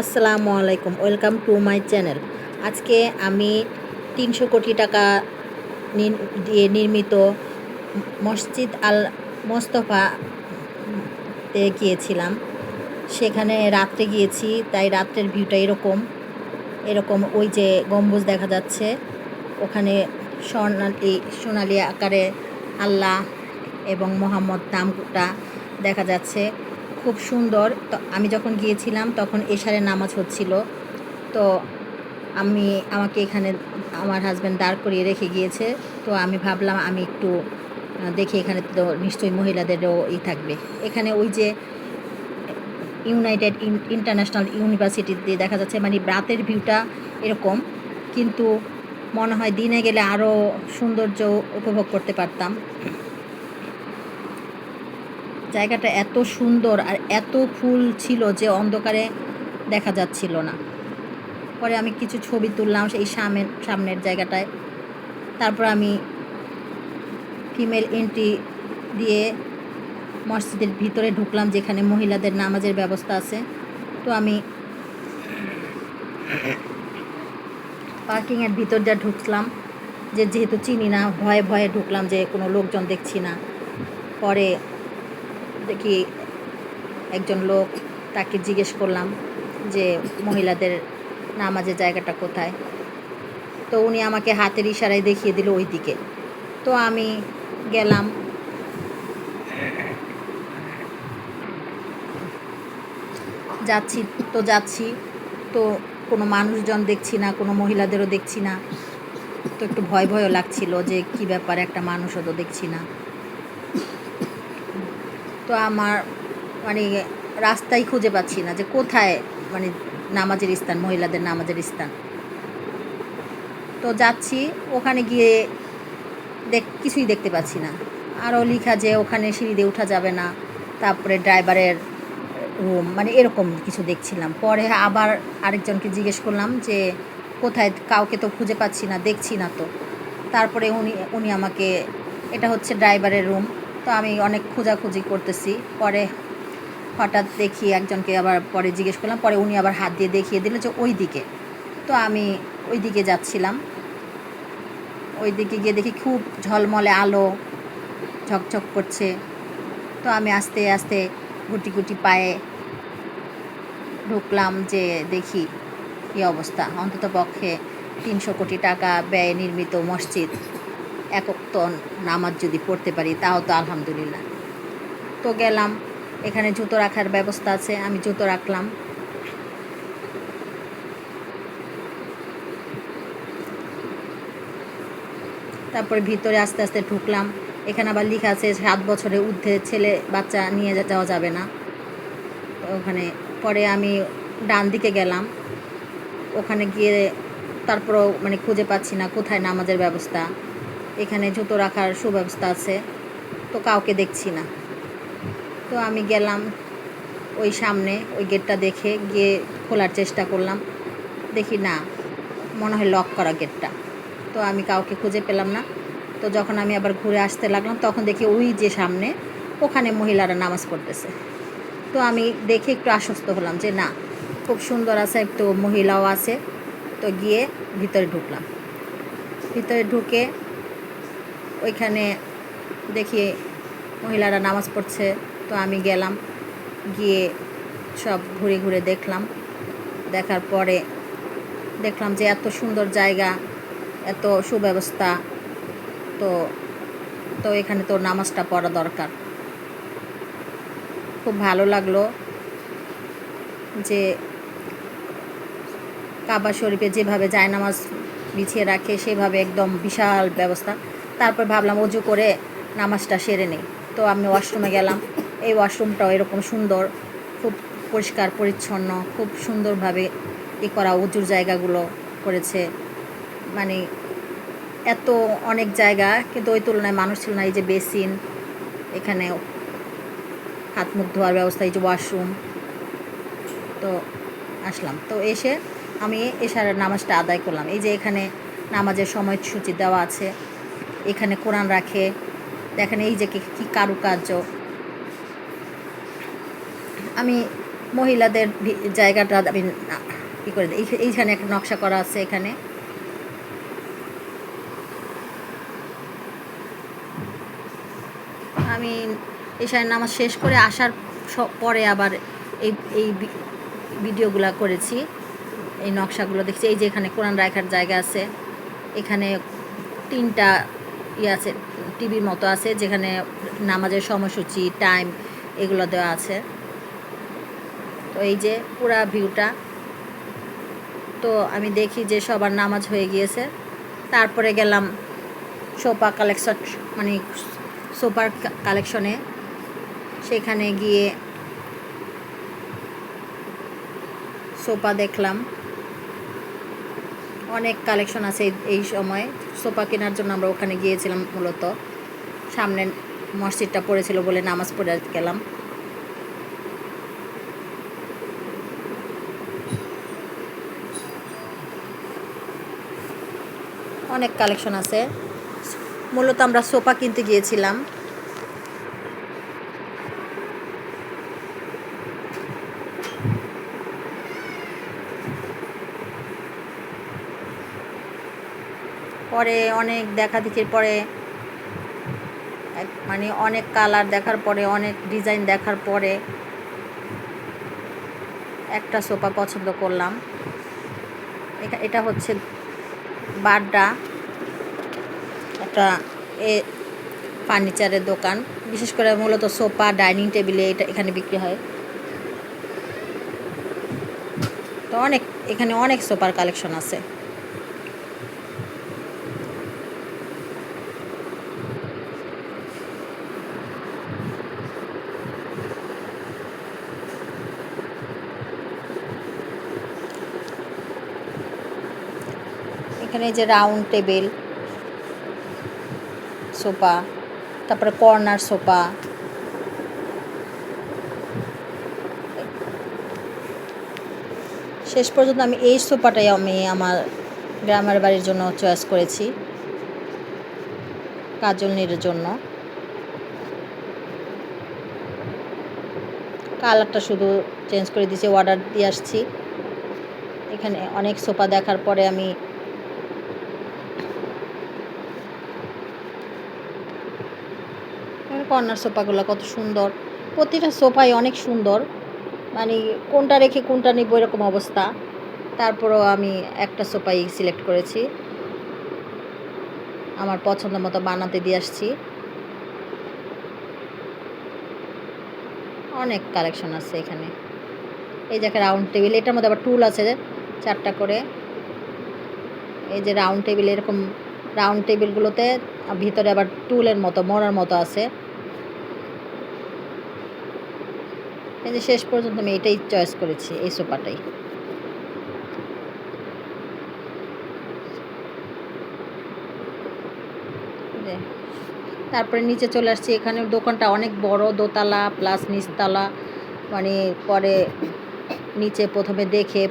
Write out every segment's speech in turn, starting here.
আসসালামু আলাইকুম, welcome to my channel. আজকে আমি ৩০০ কোটি টাকা দিয়ে নির্মিত মসজিদ আল মোস্তফা তে গিয়েছিলাম। সেখানে রাত্রে গিয়েছি, তাই রাত্রের ভিউটা এরকম এরকম ওই যে গম্বুজ দেখা যাচ্ছে, ওখানে সোনালি সোনালি আকারে আল্লাহ এবং মোহাম্মদ নামটা দেখা যাচ্ছে, খুব সুন্দর। তো আমি যখন গিয়েছিলাম তখন এশারের নামাজ হচ্ছিল। তো আমাকে এখানে আমার হাজব্যান্ড দাঁড় করিয়ে রেখে গিয়েছে। তো আমি ভাবলাম আমি একটু দেখি, এখানে তো নিশ্চয়ই মহিলাদেরও থাকবে। এখানে ওই যে ইউনাইটেড ইন্টারন্যাশনাল ইউনিভার্সিটিতে দেখা যাচ্ছে, মানে রাতের ভিউটা এরকম, কিন্তু মনে হয় দিনে গেলে আরও সৌন্দর্য উপভোগ করতে পারতাম। জায়গাটা এত সুন্দর আর এত ফুল ছিল যে অন্ধকারে দেখা যাচ্ছিল না। পরে আমি কিছু ছবি তুললাম সেই সামনের জায়গাটায়। তারপর আমি ফিমেল এন্ট্রি দিয়ে মসজিদের ভিতরে ঢুকলাম, যেখানে মহিলাদের নামাজের ব্যবস্থা আছে। তো আমি পার্কিংয়ের ভিতর দিয়ে ঢুকলাম, যেহেতু চিনি না, ভয়ে ভয়ে ঢুকলাম যে কোনো লোকজন দেখছি না। পরে দেখি একজন লোক, তাকে জিজ্ঞেস করলাম যে মহিলাদের নামাজের জায়গাটা কোথায়। তো উনি আমাকে হাতের ইশারায় দেখিয়ে দিল ওই দিকে। তো আমি গেলাম, যাচ্ছি তো কোনো মানুষজন দেখছি না, কোনো মহিলাদেরও দেখছি না। তো একটু ভয়ও লাগছিল যে কি ব্যাপার, একটা মানুষও তো দেখছি না। তো আমার মানে রাস্তাই খুঁজে পাচ্ছি না যে কোথায় মানে নামাজের স্থান, মহিলাদের নামাজের স্থান। তো যাচ্ছি, ওখানে গিয়ে কিছুই দেখতে পাচ্ছি না। আরও লেখা যে ওখানে সিঁড়ি দিয়ে ওঠা যাবে না, তারপরে ড্রাইভারের রুম, মানে এরকম কিছু দেখছিলাম। পরে আবার আরেকজনকে জিজ্ঞেস করলাম যে কোথায়, কাউকে তো খুঁজে পাচ্ছি না, দেখছি না তো। তারপরে উনি আমাকে, এটা হচ্ছে ড্রাইভারের রুম। তো আমি অনেক খোঁজাখুঁজি করতেছি, পরে হঠাৎ দেখি একজনকে, আবার পরে জিজ্ঞেস করলাম, পরে উনি আবার হাত দিয়ে দেখিয়ে দিল যে ওই দিকে। তো আমি ওই দিকে যাচ্ছিলাম, ওই দিকে গিয়ে দেখি খুব ঝলমলে আলো ঝকঝক করছে। তো আমি আস্তে আস্তে গুটি গুটি পায়ে ঢুকলাম, যে দেখি কী অবস্থা। অন্তত পক্ষে ৩০০ কোটি টাকা ব্যয়ে নির্মিত মসজিদ, এক ওয়াক্ত নামাজ যদি পড়তে পারি তাও তো আলহামদুলিল্লাহ। তো গেলাম, এখানে জুতো রাখার ব্যবস্থা আছে, আমি জুতো রাখলাম। তারপরে ভিতরে আস্তে আস্তে ঢুকলাম। এখানে আবার লেখা আছে ৭ বছরের ঊর্ধ্বে ছেলে বাচ্চা নিয়ে যাওয়া যাবে না। ওখানে পরে আমি ডান দিকে গেলাম, ওখানে গিয়ে তারপরও মানে খুঁজে পাচ্ছি না কোথায় নামাজের ব্যবস্থা। এখানে জুতো রাখার সুব্যবস্থা আছে, তো কাউকে দেখছি না। তো আমি গেলাম ওই সামনে, ওই গেটটা দেখে গিয়ে খোলার চেষ্টা করলাম, দেখি না, মনে হয় লক করা গেটটা। তো আমি কাউকে খুঁজে পেলাম না। তো যখন আমি আবার ঘুরে আসতে লাগলাম, তখন দেখি ওই যে সামনে, ওখানে মহিলারা নামাজ পড়তেছে। তো আমি দেখে একটু আশ্বস্ত হলাম যে না, খুব সুন্দর আছে, একটু মহিলাও আছে। তো গিয়ে ভিতরে ঢুকলাম। ভিতরে ঢুকে ওইখানে দেখি মহিলারা নামাজ পড়ছে। তো আমি গেলাম, গিয়ে সব ঘুরে ঘুরে দেখলাম। দেখার পরে দেখলাম যে এত সুন্দর জায়গা, এত সুব্যবস্থা, তো তো এখানে তো নামাজটা পড়া দরকার। খুব ভালো লাগলো যে কাবা শরীফে যেভাবে জায়নামাজ বিছিয়ে রাখে, সেভাবে একদম বিশাল ব্যবস্থা। তারপর ভাবলাম অজু করে নামাজটা সেরে নেই। তো আমি ওয়াশরুমে গেলাম। এই ওয়াশরুমটাও এরকম সুন্দর, খুব পরিষ্কার পরিচ্ছন্ন, খুব সুন্দরভাবে করা অজুর জায়গাগুলো করেছে। মানে এত অনেক জায়গা, কিন্তু ওই তুলনায় মানুষ ছিল না। এই যে বেসিন, এখানে হাত মুখ ধোয়ার ব্যবস্থা, এই যে ওয়াশরুম। তো আসলাম, তো এসে আমি এশারের নামাজটা আদায় করলাম। এই যে এখানে নামাজের সময়সূচি দেওয়া আছে, এখানে কোরআন রাখে, দেখেন এই যে কী কারুকার্য। আমি মহিলাদের জায়গাটা আমি কী করে দিই, এইখানে একটা নকশা করা আছে। এখানে আমি এশার নামাজ শেষ করে আসার পরে আবার এই এই ভিডিওগুলো করেছি, এই নকশাগুলো দেখছি। এই যে এখানে কোরআন রাখার জায়গা আছে, এখানে 3টা আছে, টিভির মতো আছে, যেখানে নামাজের সময়সূচি, টাইম এগুলো দেওয়া আছে। তো এই যে পুরা ভিউটা। তো আমি দেখি যে সবার নামাজ হয়ে গিয়েছে। তারপরে গেলাম সোফা কালেকশন, মানে সোফার কালেকশনে। সেখানে গিয়ে সোফা দেখলাম, অনেক কালেকশন আছে। এই সময় সোফা কেনার জন্য আমরা ওখানে গিয়েছিলাম। মূলত সামনে মসজিদটা পড়েছিল বলে নামাজ পড়ে গেলাম। অনেক কালেকশন আছে। মূলত আমরা সোফা কিনতে গিয়েছিলাম। পরে অনেক দেখাদেখির পরে, মানে অনেক কালার দেখার পরে, অনেক ডিজাইন দেখার পরে একটা সোফা পছন্দ করলাম। এটা হচ্ছে বাড্ডা, একটা ফার্নিচারের দোকান। বিশেষ করে মূলত সোফা, ডাইনিং টেবিলে এখানে বিক্রি হয়। তো এখানে অনেক সোফার কালেকশন আছে। এখানে যে রাউন্ড টেবিল সোফা, তারপরে কর্নার সোফা, শেষ পর্যন্ত আমি এই সোফাটাই আমি আমার গ্রামের বাড়ির জন্য চয়েস করেছি, কাজলনির জন্য। কালারটা শুধু চেঞ্জ করে দিয়েছি, অর্ডার দিয়ে আসছি। এখানে অনেক সোফা দেখার পরে আমি কর্নার সোফাগুলো কত সুন্দর, প্রতিটা সোফাই অনেক সুন্দর, মানে কোনটা রেখে কোনটা নিব এরকম অবস্থা। তারপরও আমি একটা সোফাই সিলেক্ট করেছি, আমার পছন্দ মতো বানাতে দিয়ে আসছি। অনেক কালেকশন আছে এখানে। এই যে একটা রাউন্ড টেবিল, এটার মধ্যে আবার টুল আছে 4টা করে। এই যে রাউন্ড টেবিল, এরকম রাউন্ড টেবিলগুলোতে ভিতরে আবার টুলের মতো, মোড়ার মতো আছে। এই যে শেষ পর্যন্ত আমি এটাই চয়েস করেছি, এই সোফাটাই। তারপরে নিচে চলে আসছি। এখানে দোকানটা অনেক বড়, দোতলা প্লাস নিচতলা, মানে পরে নিচে প্রথমে দেখে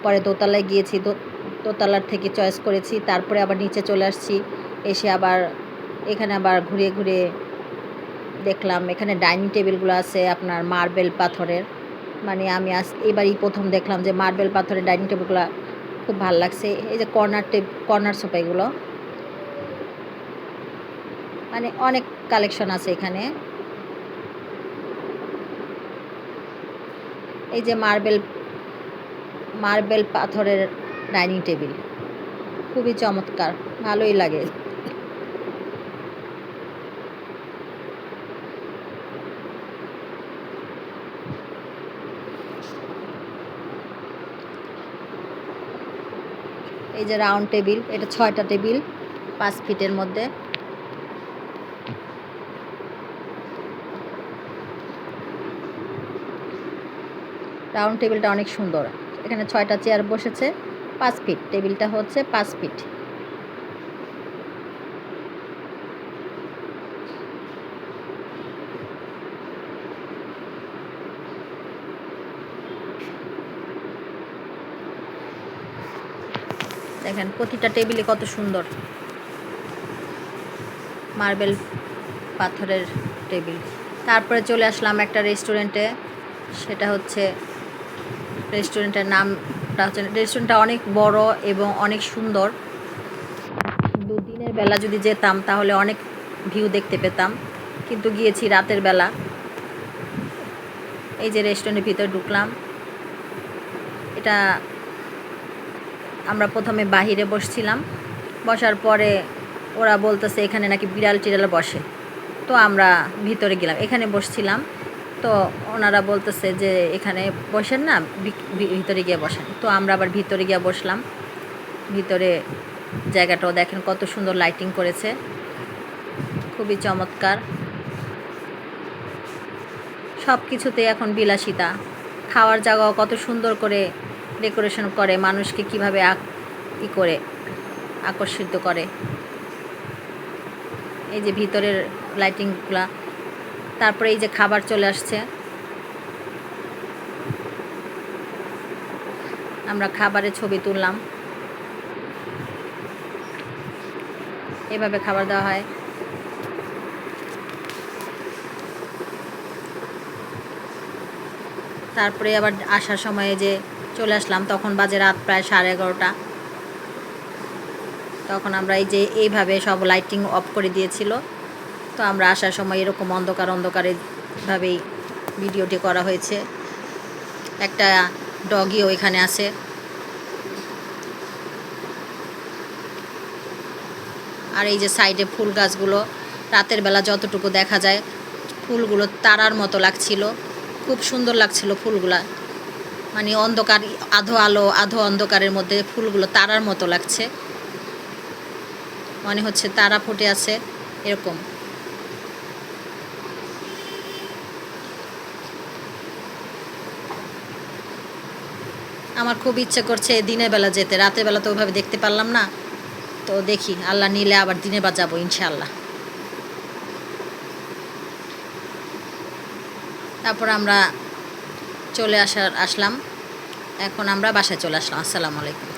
পরে দোতলায় গিয়েছি, দোতলার থেকে চয়েস করেছি। তারপরে আবার নিচে চলে আসছি, এসে আবার এখানে আবার ঘুরে ঘুরে দেখলাম। এখানে ডাইনিং টেবিলগুলো আছে আপনার মার্বেল পাথরের, মানে আমি এবারই প্রথম দেখলাম যে মার্বেল পাথরের ডাইনিং টেবিলগুলো খুব ভালো লাগছে। এই যে কর্নার সোফা, এগুলো মানে অনেক কালেকশন আছে এখানে। এই যে মার্বেল পাথরের ডাইনিং টেবিল খুবই চমৎকার, ভালোই লাগে। এই যে রাউন্ড টেবিল, এটা 6টা টেবিল 5 ফিটের মধ্যে। রাউন্ড টেবিলটা অনেক সুন্দর। এখানে 6টা চেয়ার বসেছে, 5 ফিট টেবিলটা হচ্ছে 5 ফিট। দেখেন প্রতিটা টেবিলে কত সুন্দর মার্বেল পাথরের টেবিল। তারপরে চলে আসলাম একটা রেস্টুরেন্টে, সেটা হচ্ছে রেস্টুরেন্টের নামটা হচ্ছে, রেস্টুরেন্টটা অনেক বড় এবং অনেক সুন্দর। কিন্তু দিনের বেলা যদি যেতাম তাহলে অনেক ভিউ দেখতে পেতাম, কিন্তু গিয়েছি রাতের বেলা। এই যে রেস্টুরেন্টের ভিতরে ঢুকলাম। এটা আমরা প্রথমে বাহিরে বসছিলাম, বসার পরে ওরা বলতেছে এখানে নাকি বিড়াল টিড়াল বসে। তো আমরা ভিতরে গেলাম, এখানে বসছিলাম। তো ওনারা বলতেছে যে এখানে বসেন না, ভিতরে গিয়ে বসেন। তো আমরা আবার ভিতরে গিয়ে বসলাম। ভিতরে জায়গাটাও দেখেন কত সুন্দর লাইটিং করেছে, খুবই চমৎকার। সব কিছুতে এখন বিলাসিতা। খাওয়ার জায়গাও কত সুন্দর করে ডেকোরেশন করে, মানুষকে কীভাবে করে আকর্ষিত করে। এই যে ভিতরের লাইটিংগুলা। তারপরে এই যে খাবার চলে আসছে, আমরা খাবারের ছবি তুললাম। এভাবে খাবার দেওয়া হয়। তারপরে আবার আসার সময়ে যে চলে আসলাম, তখন বাজে রাত প্রায় 11:30। তখন আমরা এই যে এইভাবে সব লাইটিং অফ করে দিয়েছিল। তো আমরা আসার সময় এরকম অন্ধকারে ভাবেই ভিডিওটি করা হয়েছে। একটা ডগিও এখানে আছে। আর এই যে সাইডে ফুল গাছগুলো, রাতের বেলা যতটুকু দেখা যায় ফুলগুলো তারার মতো লাগছিল, খুব সুন্দর লাগছিল ফুলগুলা। মানে অন্ধকার, আধো আলো আধো অন্ধকারের মধ্যে ফুলগুলো তারার মতো লাগছে, মনে হচ্ছে তারা ফুটে আছে এরকম। আমার খুব ইচ্ছে করছে দিনের বেলা যেতে, রাতের বেলা তো ওইভাবে দেখতে পারলাম না। তো দেখি, আল্লাহ নিলে আবার দিনের বেলা যাবো ইনশাআল্লাহ। তারপর আমরা আসলাম। এখন আমরা বাসায় চলে আসলাম। আসসালামু আলাইকুম।